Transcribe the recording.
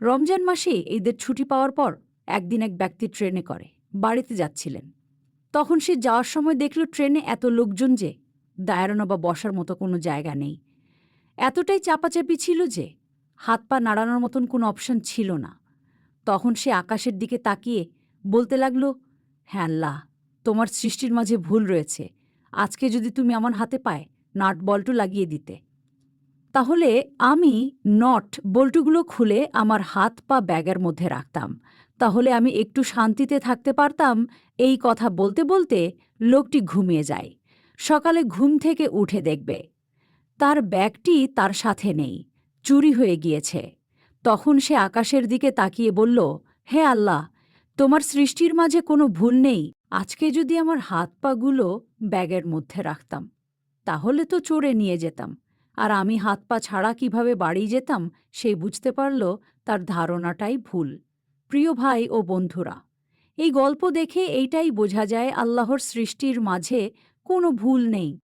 রমজান মাসে ঈদের ছুটি পাওয়ার পর একদিন এক ব্যক্তি ট্রেনে করে বাড়িতে যাচ্ছিলেন। তখন সে যাওয়ার সময় দেখল ট্রেনে এত লোকজন যে দাঁড়ানো বা বসার মতো কোনো জায়গা নেই। এতটাই চাপাচাপি ছিল যে হাত পা নাড়ানোর মতন কোনো অপশন ছিল না। তখন সে আকাশের দিকে তাকিয়ে বলতে লাগল, হ্যাঁ আল্লাহ, তোমার সৃষ্টির মাঝে ভুল রয়েছে। আজকে যদি তুমি আমার হাতে পায় নাট বল্টু লাগিয়ে দিতে, তাহলে আমি নট বল্টুগুলো খুলে আমার হাত পা ব্যাগের মধ্যে রাখতাম। তাহলে আমি একটু শান্তিতে থাকতে পারতাম। এই কথা বলতে বলতে লোকটি ঘুমিয়ে যায়। সকালে ঘুম থেকে উঠে দেখবে তার ব্যাগটি তার সাথে নেই, চুরি হয়ে গিয়েছে। তখন সে আকাশের দিকে তাকিয়ে বলল, হে আল্লাহ, তোমার সৃষ্টির মাঝে কোনো ভুল নেই। আজকে যদি আমার হাত পাগুলো ব্যাগের মধ্যে রাখতাম, তাহলে তো চোরে নিয়ে যেতাম, আর আমি হাত পা ছাড়া কিভাবে বাড়ি যেতাম সে বুঝতে পারল তার ধারণাটাই ভুল। প্রিয় ভাই ও বন্ধুরা, এই গল্প দেখে এইটাই বোঝা যায় আল্লাহর সৃষ্টির মাঝে কোনো ভুল নেই।